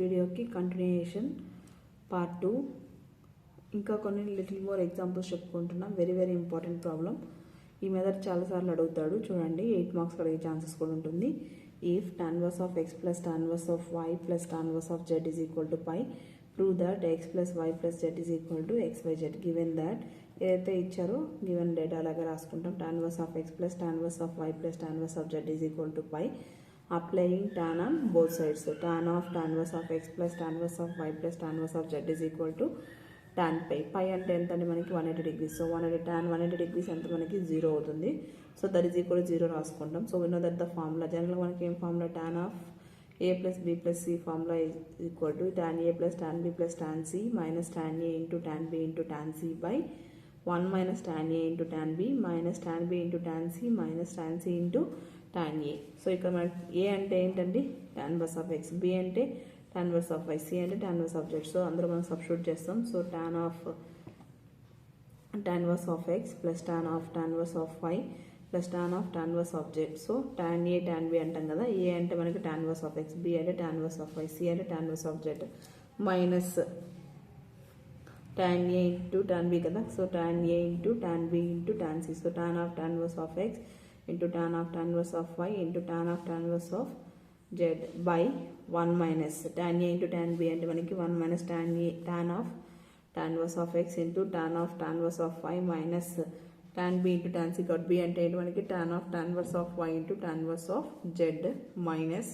వీడియోకి continuation part 2 ఇంకా కొన్ని లిటిల్ మోర్ ఎగ్జాంపుల్స్ చెప్పుకుంటున్నాం. Very very important problem. ఈ మెథడ్ చాలాసార్లు అడుగుతాడు. చూడండి, 8 మార్క్స్ అడిగే ఛాన్సెస్ కూడా ఉంటుంది. If tan inverse of x plus tan inverse of y plus tan inverse of z is equal to pi, prove that x plus y plus z is equal to x by z. Given that ఏదైతే ఇచ్చారో given data అలాగే రాసుకుంటాం. tan inverse of x plus tan inverse of y plus tan inverse of z is equal to pi. Applying tan on both sides. So tan inverse of x plus tan inverse of y plus tan inverse of z is equal to tan pi. Pi అంటే ఎంత అంటే మనకి 180 degrees. So 180 degrees ఎంత మనకి 0 అవుతుంది. So that is equal to 0 రాసుకుంటాం. So we know that the formula జనరల్గా మనకి ఏం formula tan of a plus b plus c formula is equal to tan a plus tan b plus tan c minus tan a into tan b into tan c by 1 minus tan a into tan b minus tan b into tan c minus tan c into tan a. So ఇక్కడ మనకి a అంటే ఏంటండి tan inverse of x, b అంటే tan inverse of y, c అంటే tan inverse of z. So అందరూ మనం substitute చేస్తాం. So tan inverse of x plus tan inverse of y plus tan inverse of z. So tan a tan b అంటాం కదా. a అంటే మనకి tan inverse of x, b అంటే tan inverse of y, c అంటే tan inverse of z minus tan a into tan b కదా. So tan a into tan b into tan c. So tan inverse of x into tan inverse of y into tan inverse of z by 1 minus tan a into tan b అంటే మనకి 1 minus tan inverse of x into tan inverse of y minus tan b into tan c. కాబట్టి b అంటే ఏంటి మనకి tan inverse of y into tan inverse of z minus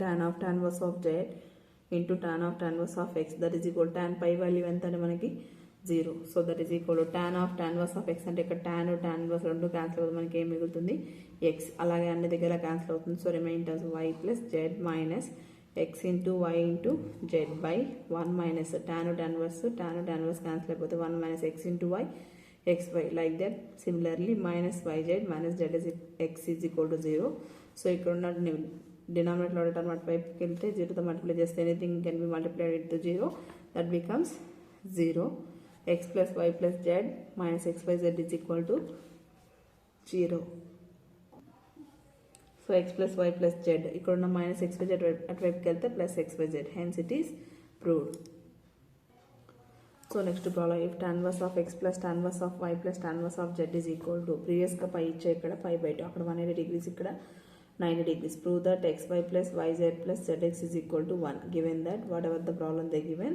tan inverse of z into tan inverse of x. that is equal to tan pi value ఎంత అంటే మనకి 0. So that is equal to tan inverse of x అంటే ఇక్కడ tan inverse రెండు cancel అవుతుంది. మనకి ఏం మిగులుతుంది x. అలాగే అన్ని దగ్గర క్యాన్సిల్ అవుతుంది. So remain terms y plus z minus x into y into z by 1 minus tan inverse cancel అయిపోతే 1 minus x into y xy like that. Similarly minus yz minus z is x is equal to 0. So ఇక్కడ ఉన్న denominator term అటు వైపుకి వెళ్తే 0తో multiply చేస్తే anything can be multiplied with 0. That becomes 0. x plus y plus z minus x by z is equal to 0. So x plus y plus z ఇక్కడ ఉన్న minus x by z అటువైపుకి వెళ్తే plus x by z. Hence it is proved. So next problem. If tan inverse of x plus tan inverse of y plus tan inverse of z is equal to ప్రీవియస్గా పై ఇచ్చే ఇక్కడ pi by 2 అక్కడ 180 degrees ఇక్కడ 90 degrees. Prove that xy plus yz plus zx is equal to 1. Given that whatever the problem they given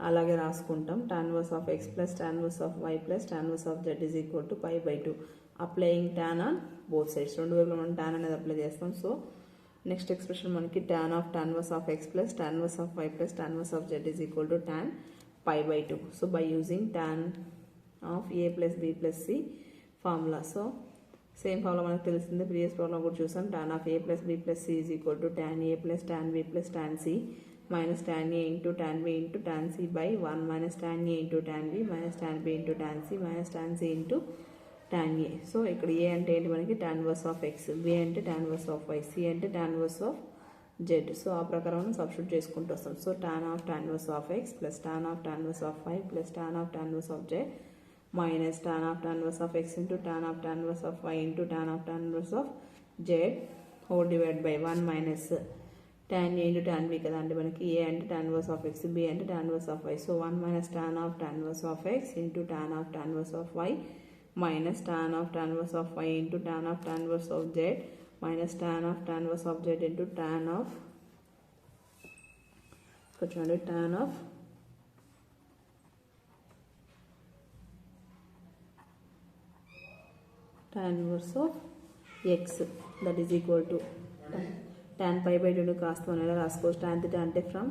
అలాగే రాసుకుంటాం. tan inverse of x plus tan inverse of y plus tan inverse of z is equal to pi by 2. Applying tan on both sides. రెండు వైపులా మనం tan అనేది apply చేస్తాం. So next expression మనకి tan inverse of x plus tan inverse of y plus tan inverse of z is equal to tan pi by 2. So by using tan of a plus b plus c formula. So same formula మనకు తెలిసిందే, previous problem కూడా చూసాం. tan of a plus b plus c is equal to tan a plus tan b plus tan c minus tan a into tan b into tan c by 1 minus tan a into tan b minus tan b into tan c minus tan c into tan a. So ఇక్కడ a అంటే ఏంటి మనకి tan inverse of x, b అంటే tan inverse of y, c అంటే tan inverse of z. So ఆ ప్రకారం మనం substitute చేసుకుంటూ వస్తాం. So tan inverse of x plus tan inverse of y plus tan inverse of z minus tan inverse of x into tan inverse of y into tan inverse of z whole divided by 1 minus tan a into tan b కదా. అంటే మనకి a అంటే tan inverse of x, b అంటే tan inverse of y. So 1 minus tan inverse of x into tan inverse of y minus tan inverse of y into tan inverse of z minus tan inverse of z into tan inverse of x. that is equal to tan pi by 2 కాస్త ఎలా రాసుకోవచ్చు. tan theta అంటే from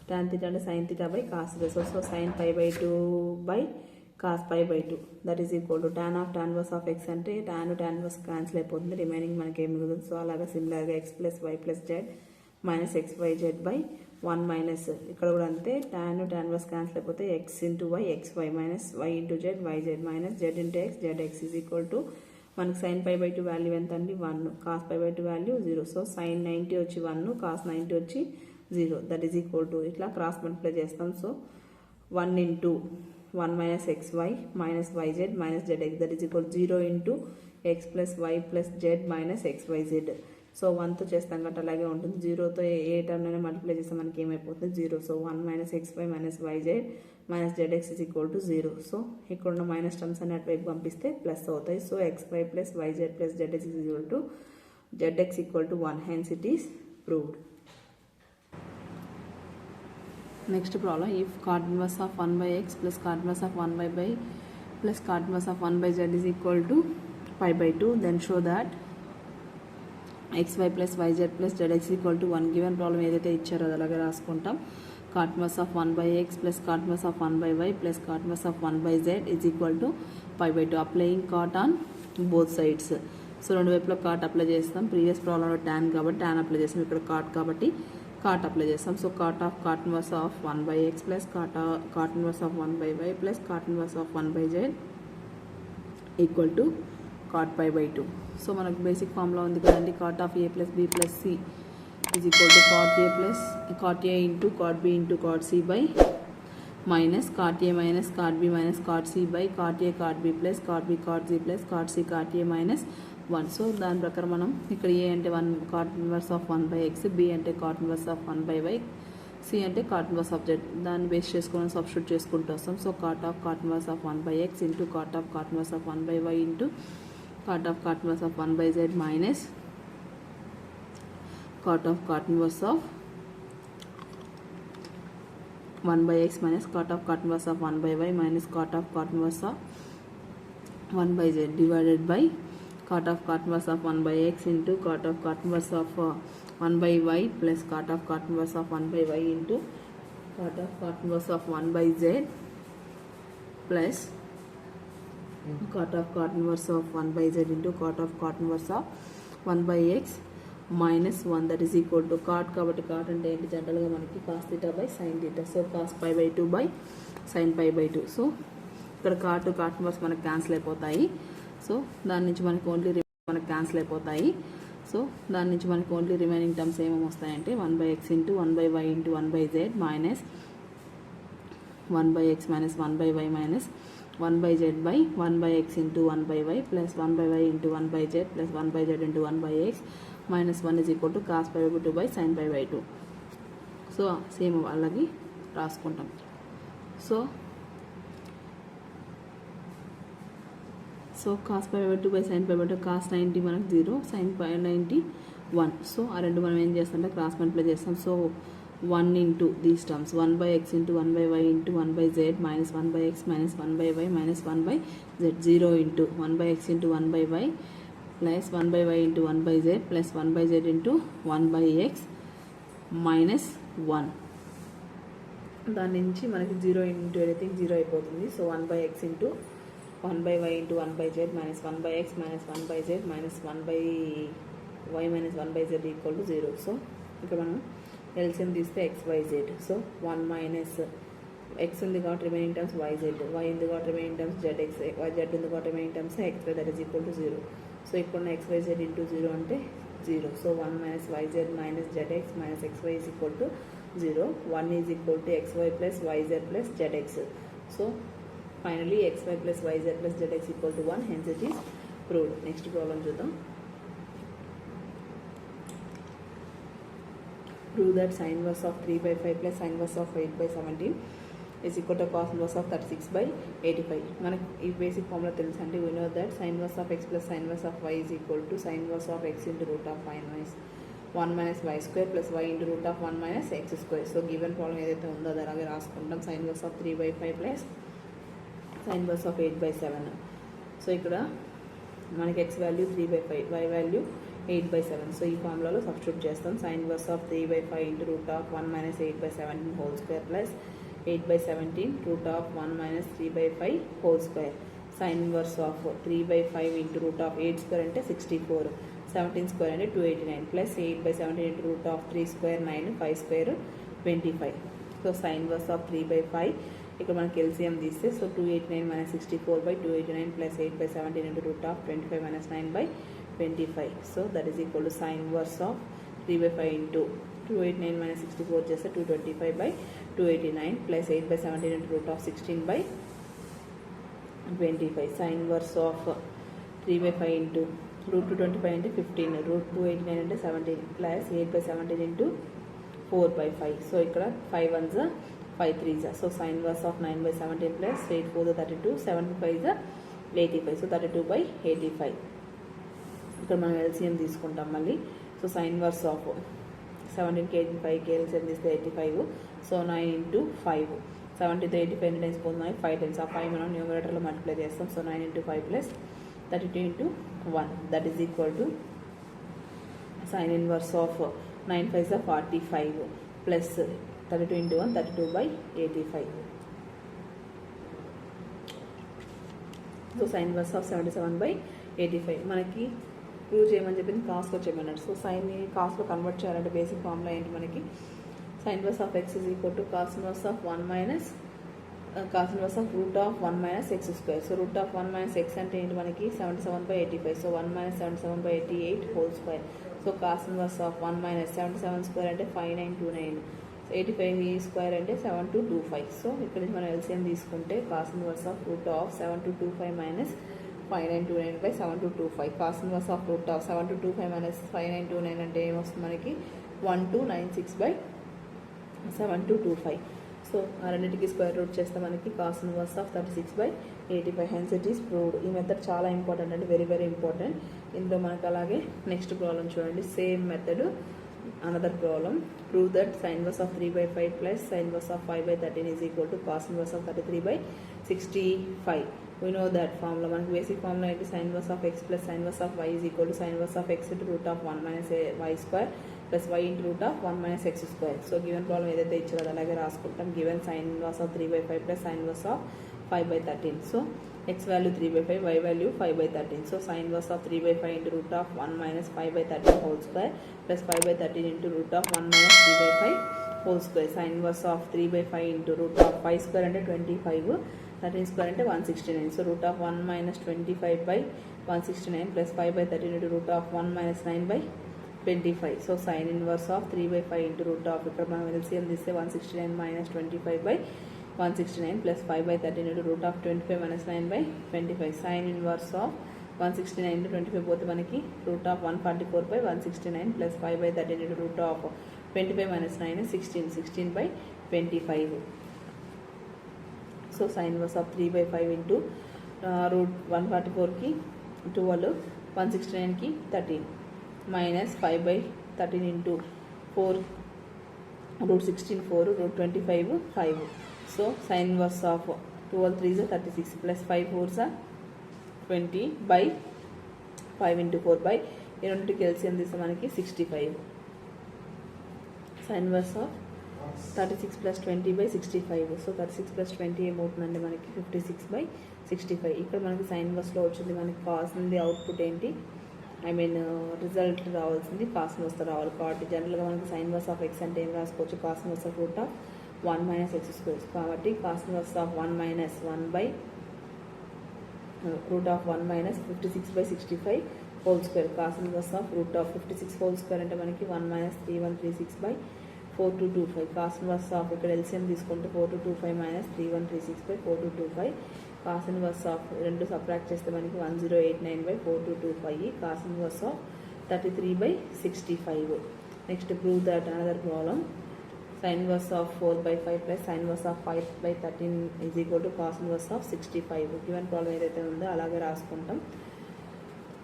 tan theta అంటే sin theta by cos theta. So sin pi by 2 by cos pi by 2 that is equal to tan inverse of x అంటే tan inverse cancel అయిపోతుంది. Remaining మనకి ఏమి మిగులుతుంది. సో అలాగా సిమిలర్గా x plus y plus z minus x by z by 1 minus ఇక్కడ కూడా అంతే. tan inverse క్యాన్సిల్ అయిపోతే x into y xy minus y into z yz minus z into x zx is equal to మనకి sin pi by 2 value ఎంత అండి 1, cos pi by 2 value 0. So sin 90 వచ్చి 1, cos 90 వచ్చి 0. That is equal to ఇట్లా cross multiply చేస్తాం. So 1 into 1 minus xy minus yz minus zx that is equal to 0 into x plus y plus z minus xyz. So 1తో చేస్తాం కాబట్టి అలాగే ఉంటుంది. 0తో ఏ టర్మ్లోనే multiply చేస్తే మనకి ఏమైపోతుంది 0. So 1 minus xy minus yz minus zx is equal to 0. So ఇక్కడ ఉన్న మైనస్ టర్మ్స్ అన్ని అటువైపు పంపిస్తే ప్లస్ అవుతాయి. So xy plus yz plus zx is equal to zx equal to 1. Hence it is proved. Next problem, if cot inverse of 1 by x plus cot inverse of 1 by plus cot inverse of 1 by z is equal to pi by 2, then show that xy plus yz plus zx is equal to 1. Given problem ఏదైతే ఇచ్చారో అది అలాగే రాసుకుంటాం. cot inverse of 1 by x plus cot inverse of 1 by y plus cot inverse of 1 by z is equal to pi by 2. Applying cot on both sides. So రెండు వైపులో cot apply చేస్తాం. Previous ప్రాబ్లంలో tan కాబట్టి tan apply చేస్తాం. ఇక్కడ cot కాబట్టి cot apply చేస్తాం. So cot inverse of 1 by x plus cot inverse of 1 by y plus cot inverse of 1 by z equal to cot pi by 2. So మనకు basic formula ఉంది కదండి, cot of a plus b plus c is equal to cot a into cot b into cot c by minus cot a minus cot b minus cot c by cot a cot b plus cot b cot c plus cot c cot a minus 1. So దాని ప్రకారం మనం ఇక్కడ ఏ అంటే 1 cot inverse of 1 by x, b అంటే cot inverse of 1 by y, c అంటే cot inverse of z. దాన్ని base చేసుకొని substitute చేసుకుంటూ వస్తాం. So cot inverse of 1 by x into cot inverse of 1 by y into cot inverse of 1 by z minus cot inverse of 1 by x minus cot inverse of 1 by y minus cot inverse of 1 by z divided by cot inverse of 1 by x into cot inverse of 1 by y plus cot inverse of 1 by y into cot inverse of 1 by z plus cot inverse of 1 by z into cot inverse of 1 by x minus 1, that is equal to cot కాబట్టి cot అంటే ఏంటి జనరల్గా మనకి cos theta by sin theta. So cos pi by 2 by sin pi by 2. So ఇక్కడ cot inverse మనకు cancel అయిపోతాయి. So దాని నుంచి మనకి ఓన్లీ క్యాన్సిల్ అయిపోతాయి. సో దాని నుంచి మనకి ఓన్లీ రిమైనింగ్ టర్మ్స్ ఏమేమి వస్తాయంటే 1 by x into 1 by y into 1 by z minus 1 by x minus 1 by y minus 1 by z by 1 by x into 1 by y plus 1 by y into 1 by z plus 1 by z into 1 by x minus 1 is equal to cos pi by 2 by sin pi by 2. So same అలాగే రాసుకుంటాం. So cos pi by 2 by sin pi by 2, cos 90 మనకు 0, sin pi 90 1. So ఆ రెండు మనం ఏం చేస్తామంటే cross multiply చేస్తాం. So 1 into these terms 1 by x into 1 by y into 1 by z minus 1 by x minus 1 by y minus 1 by z, 0 into 1 by x into 1 by y plus 1 by y into 1 by z plus 1 by z into 1 by x minus 1. దాని నుంచి మనకి 0 into everything 0 అయిపోతుంది. So 1 by x into 1 by y into 1 by z minus 1 by x minus 1 by z minus 1 by y minus 1 by z equal to 0. So ఇక్కడ మనం LCM తీస్తే x y z. So 1 minus x ఉంది కాబట్టి remaining terms yz, y ఉంది కాబట్టి remaining terms zx, z ఉంది కాబట్టి remaining terms xy, that is equal to 0. So ఇక్కడ ఉన్న xyz into 0 అంటే 0. So 1 minus yz minus zx minus xy is equal to 0. 1 is equal to xy plus yz plus zx. So finally xy plus yz plus zx equal to 1, hence it is proved. Next problem చూద్దాం. Prove that sin inverse of 3 by 5 plus sin inverse of 8 by 17 is equal to cos inverse of 36 by 85. మనకి ఈ basic formula తెలుసు అంటే we know that sin inverse of x plus sin inverse of y is equal to sin inverse of x into root of 1 minus y square plus y into root of 1 minus x square. So given problem ఏదైతే ఉందో అది అలాగే రాసుకుంటాం. sin inverse of 3 by 5 plus sin inverse of 8 by 7. So ఇక్కడ మనకి x value 3 by 5, y value 8 by 7. So ఈ ఫార్ములాలో substitute చేస్తాం. sin inverse of 3 by 5 into root of 1 minus 8 by 17 whole square plus 8 by 17 root of 1 minus 3 by 5 whole square. sin inverse of 3 by 5 into root of 8 square అంటే 64, 17 square అంటే 289 plus 8 by 17 into root of 3 square 9, 5 square 25. So sin inverse of 3 by 5 ఇక్కడ మనకి LCM తీస్తే so 289 minus 64 by 289 plus 8 by 17 into root of 25 minus 9 by 25. So that is equal to sin inverse of 3 by 5 into 289 minus 64 చేస్తే 225 by 289 plus 8 by 17 into root of 16 by 25. Sin inverse of 3 by 5 into root 225 into 15, root 289 into 17 plus 8 by 17 into 4 by 5. So ikkada 5 ones are 5 3s are. So sin inverse of 9 by 17 plus 8 4 is 32, 7 5 is 85. So 32 by 85. ఇక్కడ మనం LCM తీసుకుంటాం మళ్ళీ. So sin inverse of 17 కి 85 కి LCM తీస్తే 85. So 9 into 5. 70 to 85 ఎన్ని times పోతున్నాయి 5 times. ఆ 5 మనం న్యూమరేటర్లో మల్టిప్లై చేస్తాం. So 9 into 5 plus 32 into 1, that is equal to sin inverse of 9 5 is 45 plus 32 into 1, 32 by 85. So sin inverse of 77 by 85 మనకి ప్రూవ్ చేయమని చెప్పింది కాస్ట్లో చేయమన్నాడు. సో సైన్ని కాస్ట్లో కన్వర్ట్ చేయాలంటే బేసిక్ ఫార్ములా ఏంటి మనకి, sin inverse of x is equal to cos inverse of 1 minus cos inverse of root of 1 minus x square. So root of 1 minus x అంటే ఏంటి మనకి 77 by 85. So 1 minus 77 by 88 whole square. So cos inverse of 1 minus 77 square అంటే 5929. So 85 square అంటే 7225. So ఇక్కడ నుంచి మనం LCM తీసుకుంటే cos inverse of root of 7225 minus 5929 by 7225. cos inverse of root of 7225 minus 5929 అంటే ఏమొస్తుంది మనకి 1296 by 7225. సో ఆ రెండింటికి స్క్వేర్ రూట్ చేస్తే మనకి cos inverse of 36 by 85. Hence it is proved. ఈ మెథడ్ చాలా ఇంపార్టెంట్ అంటే వెరీ వెరీ ఇంపార్టెంట్. ఇందులో మనకు అలాగే నెక్స్ట్ ప్రాబ్లం చూడండి, same method another problem. Prove that sin inverse of 3 by 5 plus sin inverse of 5 by 13 is equal to cos inverse of 33 by 65. We know that formula. మనకి basic formula ఏంటి, sin inverse of x plus sin inverse of y is equal to sin inverse of x into root of 1 minus y square plus y into root of 1 minus x square. So given problem ఏదైతే ఇచ్చారో అది అలాగే రాసుకుంటాం. Given sin inverse of 3 by 5 plus sin inverse of 5 by 13. So x value 3 by 5, y value 5 by 13. So sin inverse of 3 by 5 into root of 1 minus 5 by 13 whole square plus 5 by 13 into root of 1 minus 3 by 5 whole square. Sin inverse of 3 by 5 into root of 5 square అంటే 25, 13 square అంటే 169. So root of 1 minus 25 by 169 plus 5 by 13 into root of 1 minus 9 by 25. So sin inverse of 3 by 5 into root of, ఇక్కడ మనం LCM తీస్తే 169 minus 25 by 169 plus 5 by 13 into root of 25 minus 9 by 25. Sin inverse of 169 into 25 పోతే మనకి root of 144 by 169 plus 5 by 13 into root of 25 minus 9 is 16, 16 by 25. So sin inverse of 3 by 5 into root 144 की 12, 169 की 13 minus 5 by 13 into 4 root 16 4 root 25 5. So sin inverse of 12 3s are 36 plus 5 4s are 20 by 5 into 4 by ఈ రెండింటికి LCM తీస్తే మనకి 65. sin inverse of 36 plus 20 by 65. So 36 plus 20 ఏమవుతుందండి మనకి 56 by 65. ఇక్కడ మనకి sin inverseలో వచ్చింది, మనకి కావాల్సింది అవుట్పుట్ ఏంటి, ఐ మీన్ రిజల్ట్ రావాల్సింది cos inverse రావాలి. కాబట్టి జనరల్గా మనకి sin inverse of x అంటే ఏం రాసుకోవచ్చు, cos inverse of root of 1 minus x square. కాబట్టి cos inverse of 1 minus 1 by root of 1 minus 56 by 65 whole square. cos inverse of root of 56 whole square అంటే మనకి 1 minus 3136 by 4225. cos inverse of ఇక్కడ LCM తీసుకుంటే 4225 minus 3136 by 4225. cos inverse of రెండు subtract చేస్తే మనకి 1089 by 4225. cos inverse of 33 by 65. Next prove that another problem. sin inverse of 4 by 5 plus sin inverse of 5 by 13 is equal to cos inverse of 65. Given problem ఏదైతే ఉందో అలాగే రాసుకుంటాం.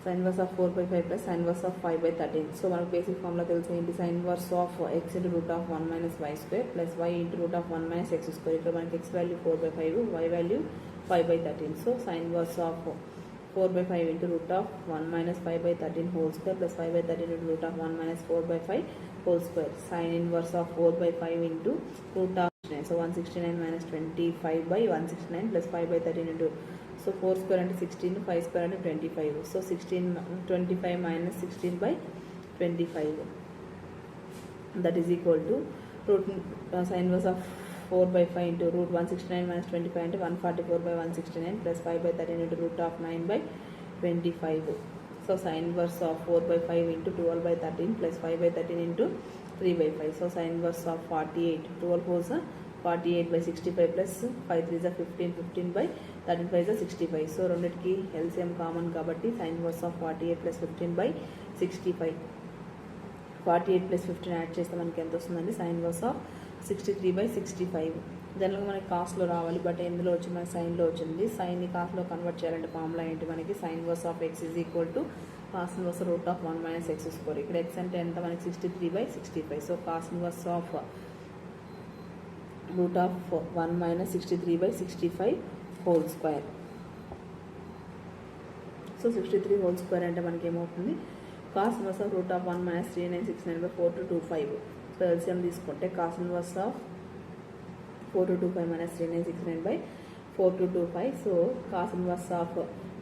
sin inverse of 4 by 5 plus sin inverse of 5 by 13. So మనకు basic formula తెలిసి ఏంటి, sin inverse of x into root of 1 minus y square plus y into root of 1 minus x square. ఇక్కడ మనకి x value 4 by 5, y value 5 by 13. So sin inverse of 4 by 5 into root of 1 minus 5 by 13 whole square plus 5 by 13 into root of 1 minus 4 by 5 whole square. Sin inverse of 4 by 5 into root of 169. So 169 minus 25 by 169 plus 5 by 13 into, so 4 square into 16, 5 square into 25. So 25 minus 16 by 25. That is equal to root sin inverse of 4 by 5 into root 169 minus 25 into 144 by 169 plus 5 by 13 into root of 9 by 25. So sin inverse of 4 by 5 into 12 by 13 plus 5 by 13 into 3 by 5. So sin inverse of 48. 12 4s are 48/65 plus 5 3 is 15, 15 by 13 5 is 65. So రెండిటికి LCM common కాబట్టి sin inverse of 48 plus 15 by 65. 48 plus 15 add చేస్తే మనకి ఎంత వస్తుందండి? sin inverse of 63/65. జనరల్గా మనకి కాస్ట్లో రావాలి, బట్ ఎందులో వచ్చింది? మనకి సైన్లో వచ్చింది. సైన్ని కాస్ట్లో కన్వర్ట్ చేయాలంటే ఫార్ములా ఏంటి మనకి? sin inverse of x is equal to cos inverse root of 1 minus x square. ఇక్కడ x అంటే ఎంత మనకి? 63/65. So cos inverse of root of 1 minus 63/65 whole square. So 63 whole square అంటే మనకి ఏమవుతుంది? cos inverse of root of 1 minus 3969/4225. So LCM తీసుకుంటే cos inverse of 4225 minus 3969/4225. So cos inverse of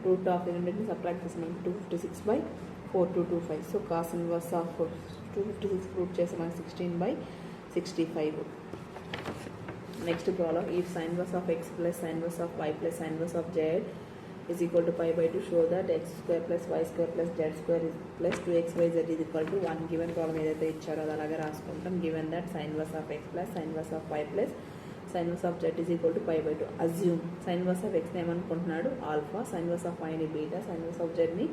root of రెండింటిని subtract చేసి మనకి 256/4225. So cos inverse of 256 proof చేసి మనకి 16/65. Next problem, if sin inverse of x plus sin inverse of y plus sin inverse of z is equal to pi/2, show that x square plus y square plus z square plus 2xyz is equal to 1. Given problem ఏదైతే ఇచ్చారో అది అలాగే రాసుకుంటాం. Given that sin inverse of x plus sin inverse of y plus sin inverse of z is equal to pi/2. Assume sin inverse of x ఏమనుకుంటున్నాడు? Alpha, sin inverse of y ని beta, sin inverse of z ని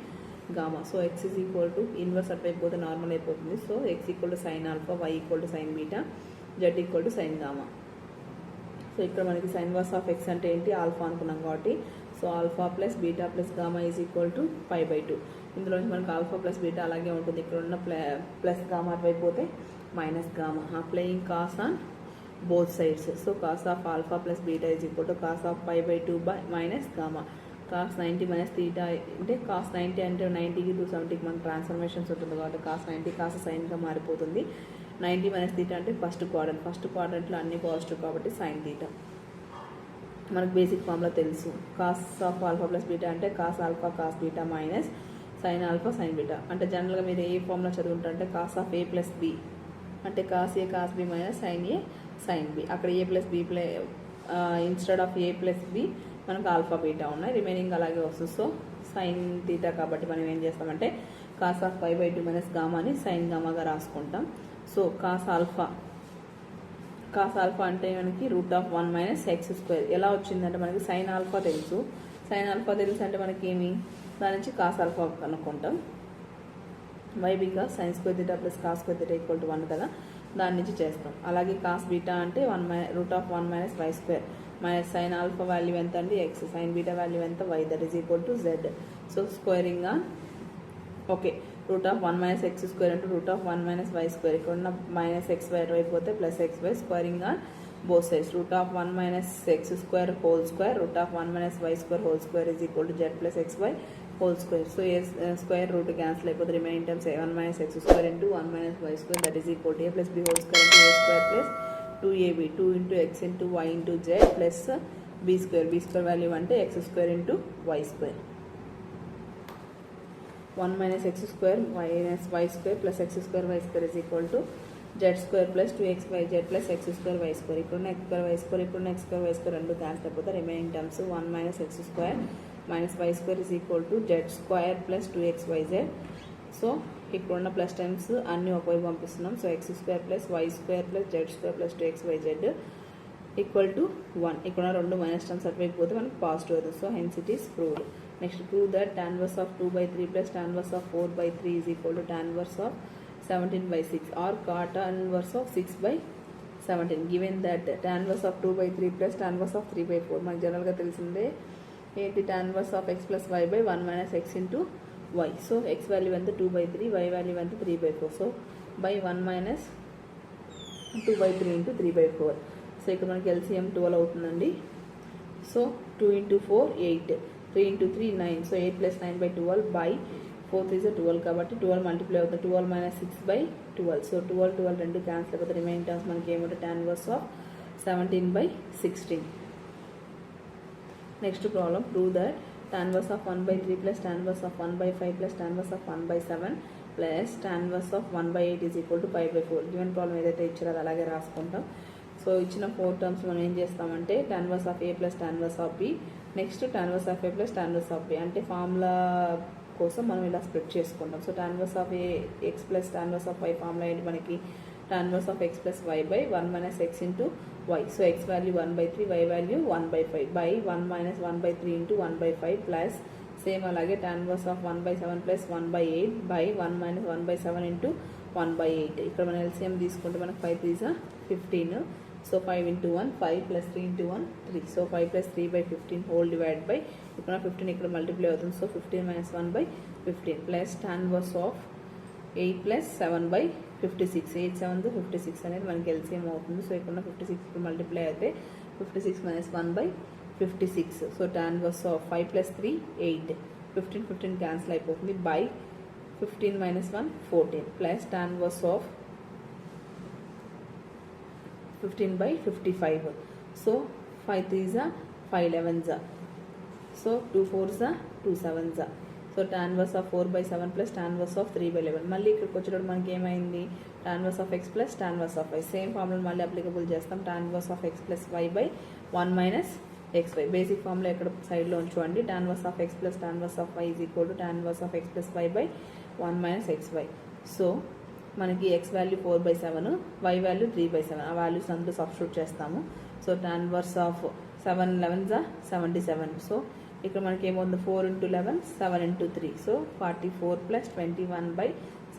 gamma. So x is equal to inverse అటువైపు పోతే normal అయిపోతుంది. So x equal to sin alpha, y equal to sin beta, z equal to sin gamma. So ఇక్కడ మనకి sin inverse of x అంటే ఏంటి? Alpha అనుకున్నాం కాబట్టి so alpha plus beta plus gamma is equal to pi/2. ఇందులో మనకి alpha plus beta అలాగే ఉంటుంది. ఇక్కడ ఉన్న ప్లస్ గామా అటువైపు పోతే minus gamma. Applying cos on both sides. So cos of alpha plus beta is equal to cos of pi/2 by minus gamma. cos 90 minus theta అంటే cos 90 అంటే 90కి 270కి మన transformations ఉంటుంది కాబట్టి cos 90 cos సైన్గా మారిపోతుంది. 90 minus theta అంటే first క్వాడ్రంట్లో అన్ని positive కాబట్టి sin theta. మనకు బేసిక్ ఫార్ములా తెలుసు. cos of alpha plus beta అంటే cos alpha cos beta minus sin alpha sin beta. అంటే జనరల్గా మీరు ఏ formula చదువుకుంటారంటే cos of a plus b అంటే cos a cos b minus sin a sin b. అక్కడ a plus b instead of a plus b మనకు alpha beta ఉన్నాయి, remaining అలాగే వస్తుంది. So sine theta కాబట్టి మనం ఏం చేస్తామంటే cos of pi/2 మైనస్ గామాని సైన్ గామాగా రాసుకుంటాం. సో cos ఆల్ఫా అంటే మనకి root of 1 minus x square. ఎలా వచ్చిందంటే మనకి సైన్ ఆల్ఫా తెలుసు అంటే మనకి ఏమి? దాని నుంచి cos ఆల్ఫా కనుక్కుంటాం. Why because sin square theta plus cos square theta equal to 1 కదా, దాని నుంచి చేస్తాం. అలాగే cos బీటా అంటే root of 1 minus y square minus sine alpha value ఎంత అండి? ఎక్స్, సైన్ బీటా వాల్యూ ఎంత? Y, that is equal to z. So squaring on okay root of 1 minus x square అంటే root of 1 minus y square. ఇక్కడ ఉన్న minus X why అయిపోతే plus x y, squaring on both sides. root of 1 minus x square whole square, root of 1 minus y square whole square is equal to z plus xy whole square. So square root cancel అయిపోతే remaining terms 1 minus x square into 1 minus y square, that is equal to a plus b whole square into a square plus 2ab, 2 into x into y into z plus b square value అంటే x square into y square. 1 minus x square minus y square plus x square y square is equal to z square plus 2xyz plus x square y square. ఇక్కడ x square y square, ఇక్కడ x square y square రెండు cancel అయిపోతే remaining terms 1 minus x square minus y square is equal to z square plus 2xyz. So ఇక్కడ ఉన్న plus times అన్నీ ఒకవైపు పంపిస్తున్నాం. So x square plus y square plus z square plus 2xyz equal to 1. ఇక్కడ రెండు minus terms అటువైపు పోతే మనకి పాజిటివ్ అవుతుంది. So hence it is proved. Next prove that tan inverse of 2/3 plus tan inverse of 4/3 is equal to tan inverse of 17/6 or cot inverse of 6/17. given that tan inverse of 2/3 plus tan inverse of 3/4 మనకు జనరల్గా తెలిసిందే ఏంటి? tan inverse of x plus y by 1 minus x into y. So x value ఎంత? 2/3, y value ఎంత? 3/4. So by 1 minus 2/3 into 3/4. So ఇక్కడ మనకి LCM 12 అవుతుందండి. So 2 into 4 8, 3 into 3 9. So 8 plus 9/12 by 4 3 is 12 కాబట్టి 12 మల్టిప్లై అవుతుంది. 12 minus 6/12. సో 12 రెండు cancel అయిపోతే remaining terms మనకి ఏమంటే tan inverse of 17/16. Next problem prove that tan inverse of 1/3 plus tan inverse of 1/5 plus tan inverse of 1/7 plus tan inverse of 1/8 is equal to pi/4. Given problem ఏదైతే ఇచ్చారో అది అలాగే రాసుకుంటాం. So ఇచ్చిన 4 terms మనం ఏం చేస్తామంటే tan inverse of a plus tan inverse of b, next tan inverse of a plus tan inverse of b అంటే ఫార్ములా కోసం మనం ఇలా స్ప్లిట్ చేసుకుంటాం. So tan inverse of a x plus tan inverse of y formula ఏంటి మనకి? tan inverse of x plus y by 1 minus x into y. So x value 1 by 3, y value 1 by 5 by 1 minus 1 by 3 into 1 by 5 plus same అలాగే tan inverse of 1 by 7 plus 1 by 8 by 1 minus 1 by 7 into 1 by 8. ఇక్కడ మనం LCM తీసుకుంటే మనకు 5 3 is 15. So 5 into 1 5 plus 3 into 1 3. So 5 plus 3 by 15 whole divided by ఇక్కడ 15 ఇక్కడ multiply అవుతుంది. So 15 minus 1 by 15 plus tan inverse of 8 plus 7 by 56. 8 7 56 అనేది మనకి LCM అవుతుంది. సో ఇక్కడ 56 ఇప్పుడు మల్టిప్లై అయితే 56 minus 1 by 56. So tan inverse of 5 plus 3 8. 15 15 cancel అయిపోతుంది by 15 minus 1 14 plus tan inverse of 15 by 55. So 5 3s are 5 11s are. So 2 4s are 2 7s are. So tan inverse of 4 by 7 plus tan inverse of 3 by 11. మళ్ళీ ఇక్కడికి వచ్చేటప్పుడు మనకి ఏమైంది tan inverse of x plus tan inverse of y. Same formula మళ్ళీ applicable చేస్తాం. tan inverse of x plus y by 1 minus xy. Basic formula ఇక్కడ సైడ్లో ఉంచుకోండి. tan inverse of x plus tan inverse of y is equal to tan inverse of x plus y by 1 minus xy. So మనకి x value 4 by 7, y value 3 by 7. ఆ values అందులో substitute చేస్తాము. So tan inverse of 7 11s are 77. So ఇక్కడ మనకి ఏమవుతుంది 4 into 11 7 into 3. So 44 plus 21 by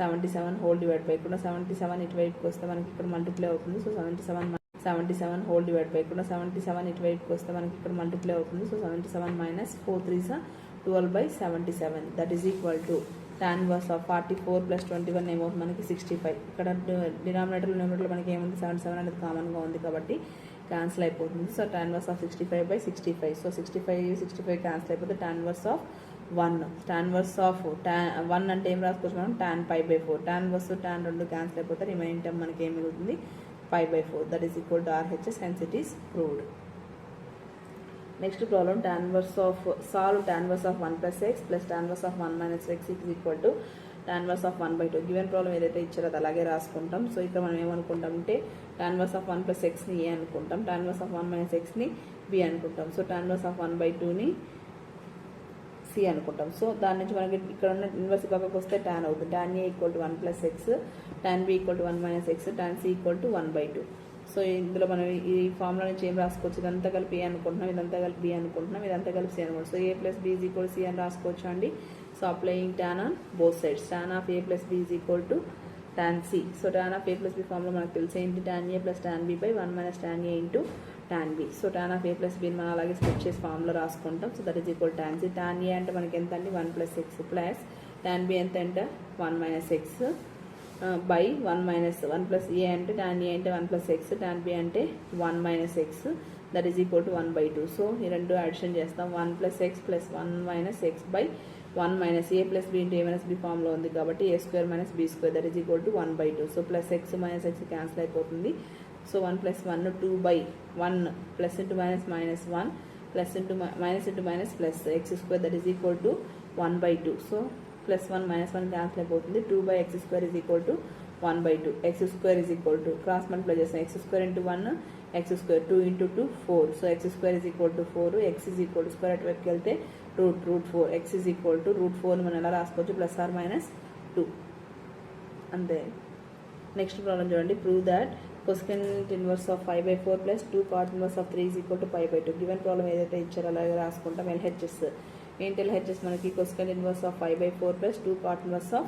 77 whole divide by ఇక్కడ 77 ఇటువైపుకి వస్తే మనకి ఇక్కడ మల్టిప్లై అవుతుంది. సో 77 హోల్ డివైడ్ బై ఇక్కడ 77 ఇటువైపుకి వస్తే మనకి ఇక్కడ మల్టిప్లై అవుతుంది. So 77 minus 4 3s are 12 by 77. That is equal to tan inverse of 44 plus 21 ఏమవుతుంది మనకి 65. ఇక్కడ డినామినేటర్ న్యూమరేటర్లో మనకి ఏముంది 77 అనేది కామన్గా ఉంది కాబట్టి క్యాన్సిల్ అయిపోతుంది. So tan inverse of 65 by 65. So 65 cancel అయిపోతే tan inverse of 1. tan inverse of 1 అంటే ఏం రాసుకోవచ్చు మనం tan pi by 4. tan inverse tan రెండు క్యాన్సిల్ అయిపోతే రిమైనింగ్ టర్మ్ మనకి ఏం మిగులుతుంది pi by 4. That is equal to RHS. Hence it is proved. Next problem tan inverse of solve tan inverse of 1 plus x plus tan inverse of 1 minus x is equal to tan inverse of 1 by 2. Given problem ఏదైతే ఇచ్చారో అది అలాగే రాసుకుంటాం. So ఇక్కడ మనం ఏమనుకుంటాం అంటే tan inverse of 1 plus x ని a అనుకుంటాం, tan inverse of 1 minus x ని b అనుకుంటాం. So tan inverse of 1 by 2 ని c అనుకుంటాం. సో దాని నుంచి మనకి ఇక్కడ ఉన్న ఇన్వర్స్ పక్కకు వస్తే tan అవుతుంది. tan a equal to 1 plus x, tan b equal to 1 minus x, tan c equal to 1 by 2. So ఇందులో మనం ఈ ఫార్ములా నుంచి ఏం రాసుకోవచ్చు, ఇదంతా కలిపి ఏ అనుకుంటున్నాం, ఇదంతా కలిపి బి అనుకుంటున్నాం, ఇదంతా కలిపి సి అనుకుంటాం. So a plus b is equal c అని రాసుకోవచ్చు అండి. So applying tan on both sides. tan of a plus b is equal to tan c. So tan of a plus b formula మనకు తెలిసి ఏంటి tan a plus tan b by 1 minus tan a into tan b. So tan of a plus బిని మనం అలాగే split చేసి formula రాసుకుంటాం. So that is equal tan c. tan a అంటే మనకి ఎంత అండి 1 plus X plus tan b ఎంత అంటే 1 minus X by 1 minus 1 plus a అంటే tan a అంటే 1 plus x, tan b అంటే 1 minus x, that is equal to 1 by 2. So ఈ రెండు అడిషన్ చేస్తాం. 1 plus x plus 1 minus x by 1 minus a plus b into a minus b ఫామ్లో ఉంది కాబట్టి a square minus b square, that is equal to 1 by 2. So plus x minus x cancel అయిపోతుంది. So 1 plus 1 2 by 1 plus into minus minus 1 plus into minus plus x square, that is equal to 1 by 2. So plus 1 minus 1 cancel అయిపోతుంది. 2 by x square is equal to 1 by 2. x square is equal to cross multiply చేస్తాం. x square into 1 x square, 2 into 2 4. So x square is equal to 4. x is equal to square అటువైపుకి వెళ్తే root 4. x is equal to root 4 మనం ఎలా రాసుకోవచ్చు plus are minus 2 అంతే. Next problem చూడండి. Prove that cosecant inverse of 5 by 4 plus 2 cot inverse of 3 is equal to pi by 2. Given problem ఏదైతే ఇచ్చారో అలాగే రాసుకుంటాం. LHS ఏంటి LHS మనకి cosecant inverse of 5 by 4 plus 2 cot inverse of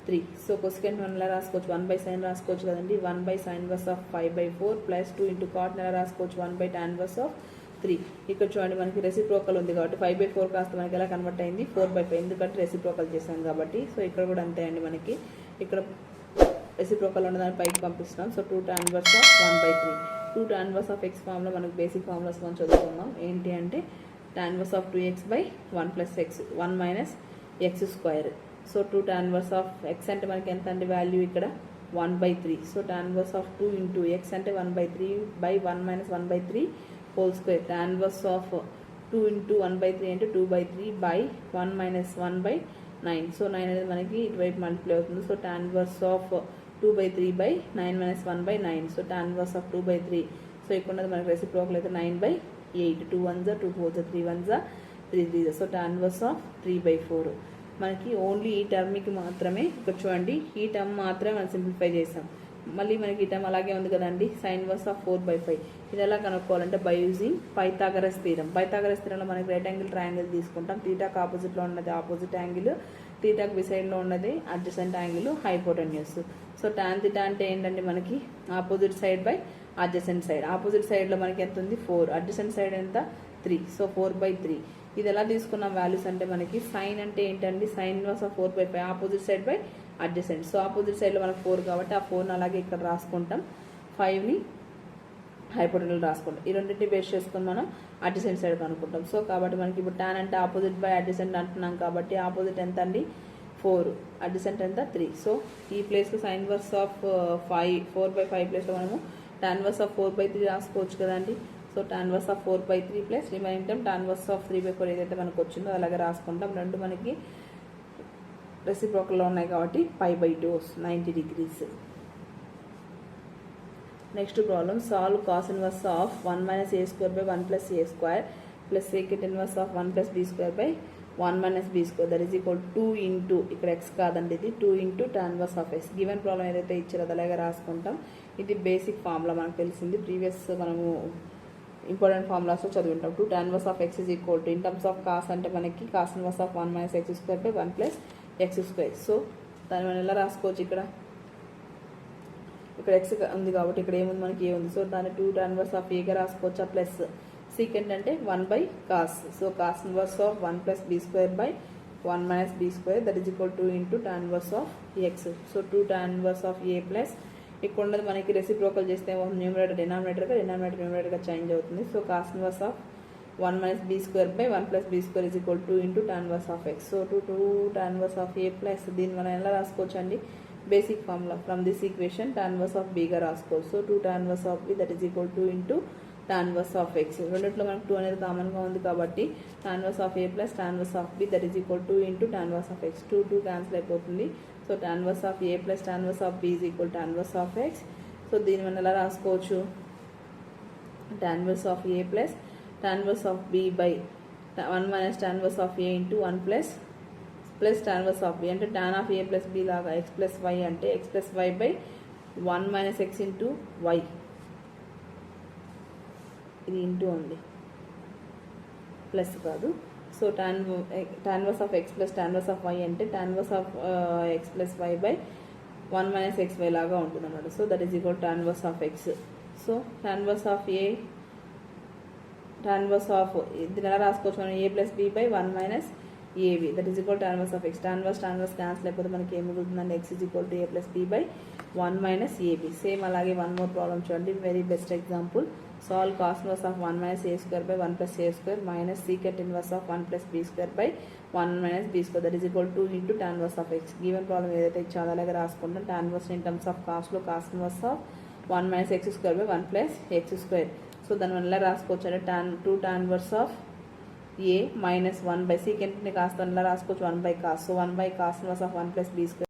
3. So cosecant మనం ఎలా రాసుకోవచ్చు 1 by sin రాసుకోవచ్చు కదండి. 1 by sin inverse of 5 by 4 plus 2 into cot ఎలా రాసుకోవచ్చు 1 by tan inverse of 3. ఇక్కడ చూడండి మనకి రెసిప్రోకల్ ఉంది కాబట్టి 5 by 4 కాస్త మనకి ఎలా కన్వర్ట్ అయింది 4 by 5, ఎందుకంటే రెసిప్రోకల్ చేసాం కాబట్టి. సో ఇక్కడ కూడా అంతే అండి, మనకి ఇక్కడ రెసిప్రోకల్ ఉన్నదాన్ని పైకి పంపిస్తున్నాం. So 2 tan inverse of 1 by 3. 2 tan inverse of x ఫామ్లో మనకి బేసిక్ ఫార్ములాస్ మనం చదువుకుందాం. ఏంటి అంటే tan inverse of 2x by 1 plus x 1 minus x square. So 2 tan inverse of x అంటే మనకి ఎంత అండి వాల్యూ ఇక్కడ 1 by 3. So tan inverse of 2 into x అంటే 1 by 3 by 1 minus 1 by 3 whole square. tan inverse of 2 into 1 by 3 అంటే 2 by 3 by 1 minus 1 by 9. So 9 అనేది మనకి ఇటువైపు మల్టిప్లై అవుతుంది. So tan inverse of 2 by 3 by 9 minus 1 by 9. So tan inverse of 2 by 3. So ఇక్కడ ఉన్నది మనకి reciprocal అయితే 9 by 8. 2 1s 2 4s 3 1s 3 3s. So tan inverse of 3 by 4. మనకి only ఈ టర్మ్కి మాత్రమే ఇక్కడ చూడండి, ఈ టర్మ్ మాత్రమే మనం సింప్లిఫై చేసాం. మళ్ళీ మనకి ఈ టైం అలాగే ఉంది కదండి, సైన్ ఇన్వర్స్ ఆఫ్ 4/5. ఇది ఎలా కనుక్కోవాలంటే by using Pythagoras theorem. Pythagoras థీరంలో మనకి రైట్ యాంగిల్ ట్రయాంగిల్ తీసుకుంటాం. థీటాకు ఆపోజిట్లో ఉన్నది ఆపోజిట్ యాంగిల్, థీటాకు బిసైడ్లో ఉన్నది adjacent angle hypotenuse. So tan theta అంటే ఏంటంటే మనకి opposite side by adjacent side. Opposite సైడ్లో మనకి ఎంత ఉంది 4, అడ్జసెంట్ సైడ్ ఎంత 3, సో 4/3. ఇది ఎలా తీసుకున్నాం వాల్యూస్ అంటే మనకి సైన్ అంటే ఏంటండి, sine inverse of 4/5 opposite side by adjacent. So opposite సైడ్లో మనకు 4 కాబట్టి ఆ 4ని అలాగే ఇక్కడ రాసుకుంటాం, 5ని హైపోటెన్యూస్ రాసుకుంటాం. ఈ రెండింటిని బేస్ చేసుకొని మనం అడ్జసెంట్ సైడ్ కనుక్కుంటాం. సో కాబట్టి మనకి ఇప్పుడు టాన్ అంటే ఆపోజిట్ బై అడ్జసెంట్ అంటున్నాం కాబట్టి ఆపోజిట్ ఎంత అండి 4, అడ్జసెంట్ ఎంత 3. సో ఈ ప్లేస్లో సైన్ ఇన్వర్స్ ఆఫ్ 4/5 ప్లేస్లో మనము టాన్ ఇన్వర్స్ ఆఫ్ 4/3 రాసుకోవచ్చు కదండి. So tan inverse of 4/3 plus remaining time tan inverse of 3/4 ఏదైతే మనకు వచ్చిందో అలాగే రాసుకుంటాం. రెండు మనకి రెసిప్రోకల్లో ఉన్నాయి కాబట్టి π/2 వస్తుంది, 90 degrees. Next problem, solve cos inverse of 1 - a² / 1 + a² plus second inverse of 1 + b² / 1 - b² that is equal 2 into, ఇక్కడ ఎక్స్ కాదండి ఇది 2 into tan inverse of X. Given problem ఏదైతే ఇచ్చారో అది అలాగే రాసుకుంటాం. ఇది బేసిక్ ఫార్ములా మనకు తెలిసింది, ప్రీవియస్ మనము important ఫార్ములాస్లో చదువుంటాం. 2 tan inverse of x is equal to, in terms of cos అంటే మనకి cos inverse of 1 - x² / 1 + x². So దాన్ని మనం ఎలా రాసుకోవచ్చు, ఇక్కడ x ఉంది కాబట్టి ఇక్కడ ఏముంది మనకి ఏ ఉంది. సో దాన్ని 2 tan inverse of a గా రాసుకోవచ్చా, ప్లస్ సీకెంట్ అంటే 1/cos. So cos inverse of 1 + b² / 1 - b² that is equal 2 into tan inverse of x. సో 2 tan inverse of a plus ఇక్కడ ఉన్నది మనకి రెసిప్రోకల్ చేస్తే న్యూమరేటర్ డినామినేటర్గా చేంజ్ అవుతుంది. So cos inverse of 1 - b² / 1 + b² is equal 2 into tan inverse of x. So 2 tan inverse of a plus దీన్ని మనం ఎలా రాసుకోవచ్చు అండి, basic formula from this equation tan inverse of బీగా రాసుకోవచ్చు. So 2 tan inverse of b that is equal 2 into tan inverse of x. రెండిట్లో మనకు 2 అనేది కామన్గా ఉంది కాబట్టి tan inverse of a plus tan inverse of b that is equal 2 into tan inverse of x. 2 cancel అయిపోతుంది. So tan inverse of a plus tan inverse of b is equal to tan inverse of x. So దీన్ని మనం ఎలా రాసుకోవచ్చు, tan inverse of a plus tan inverse of b by 1 - tan inverse of a into 1 plus tan inverse of b అంటే tan of a plus b లాగా x plus y అంటే x plus y by 1 - x into y. ఇది into ఉంది, plus కాదు. So tan inverse of x plus tan inverse of y అంటే tan inverse of x plus y by 1 - xy లాగా ఉంటుంది అన్నమాట. So that is equal tan inverse of x. So tan inverse of a, tan inverse of ఇది ఎలా రాసుకోవచ్చు మనం, a plus b by 1 - ab that is equal tan inverse of x. tan inverse cancel అయిపోతే మనకి ఏం మిగులుతుందండి, x is equal to a plus b by 1 - ab. Same అలాగే one more problem చూడండి, very best example. Solve cos inverse of 1 - a² / 1 + a² minus secant inverse of 1 + b² / 1 - b² that is equal to 2 into tan inverse of x. Given problem ఏదైతే ఇచ్చారో అలాగే రాసుకుంటాం. tan inverse in terms of cosలో cos inverse of 1 - x² / 1 + x². So దాని వల్ల ఎలా రాసుకోవచ్చు అంటే 2 tan inverse of a minus 1 by secant ని కాస్త ఎలా రాసుకోవచ్చు 1/cos. So 1/cos inverse of 1 + b².